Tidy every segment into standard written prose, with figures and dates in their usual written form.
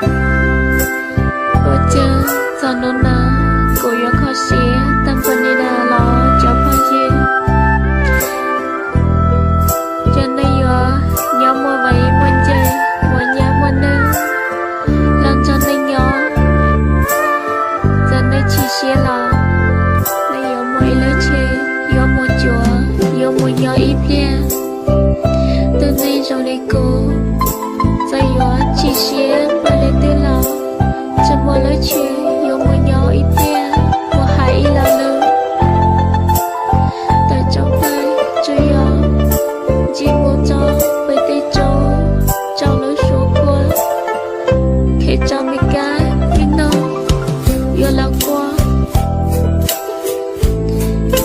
我将早农那狗约靠鞋，但本地的老脚螃蟹，真的有鸟莫为问界，我娘莫能，让真的鸟，真的起鞋了，没有莫一了切，有莫脚，有莫鸟一片，的那种的狗，在有起鞋，把来对了。怎么了却有我鸟一遍，我还一了了在找来只有寂寞找被对走找了说过可以找没干你能有老过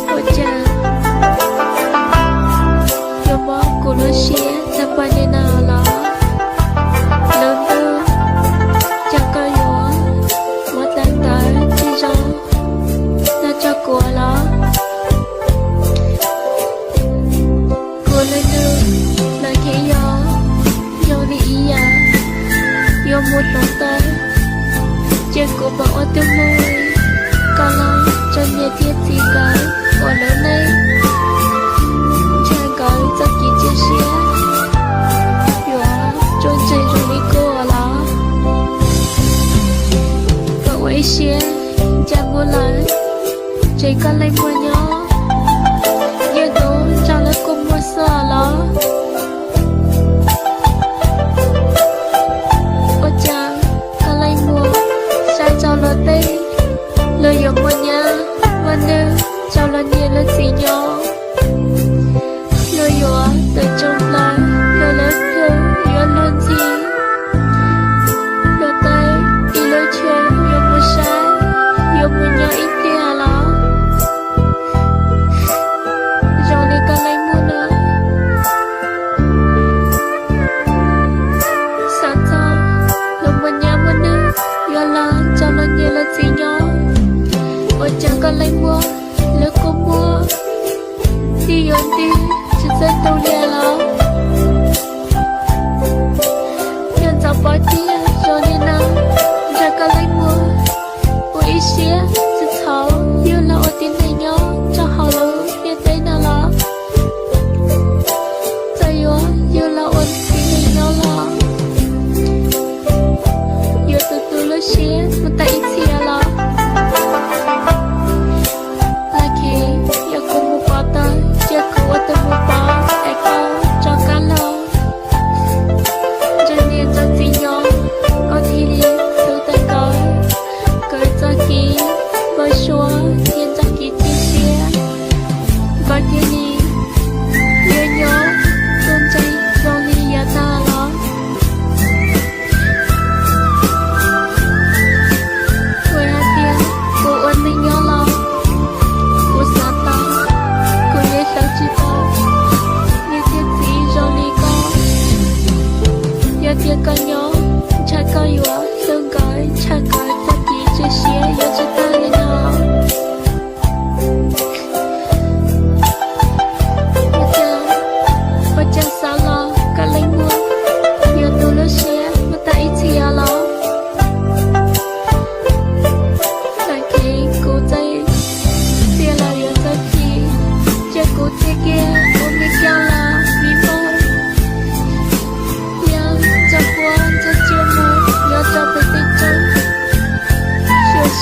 我讲有么古了些在半年那了过了，过了呢，那天有你一样，有một lòng tay，结果把我的梦，搞了真也贴几个，我了内，才搞这几件事，我真正容易过了，不危险，讲不来。这个来摸鸟，也都找了个摸色了。我讲个来摸，晒着了地，了有摸鸟，我呢找了你了几鸟，了有的中来，了了头有轮子，了带一了球有摸晒，有摸鸟一点了。我讲个来摸，了个摸，地原地只在兜脸了。要找宝地，说你呢，这个来摸，我一些是草，有了我的奶鸟，找好了别在那了。再有了我的奶鸟了，有的多了些，我在一起了。我的目标爱高找干了，这年这几年，我体力都在高，可在起，我说天在起这些，我天你月牛正在容易也大了，我要点我稳定有了，我傻到，我也想知道。别干鸟，才干我生改，才改自己这些也知道的呢。我讲傻了，干累我，也多了些，我在一起了。在给古在，别了也在起，结果这个我没讲了，你们。这节目要找被对中，雪山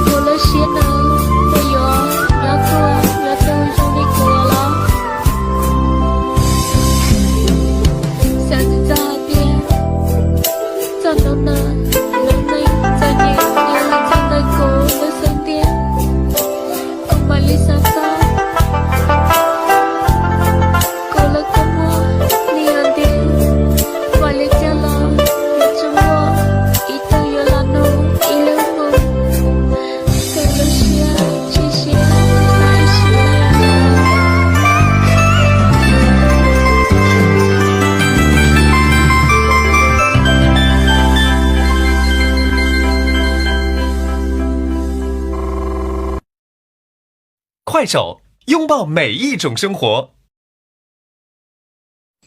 有了些呢，没有要过，要都容易过了。下次早点，早农呢，农内在你也来唱的歌的声点，公办里上早。快手，拥抱每一种生活。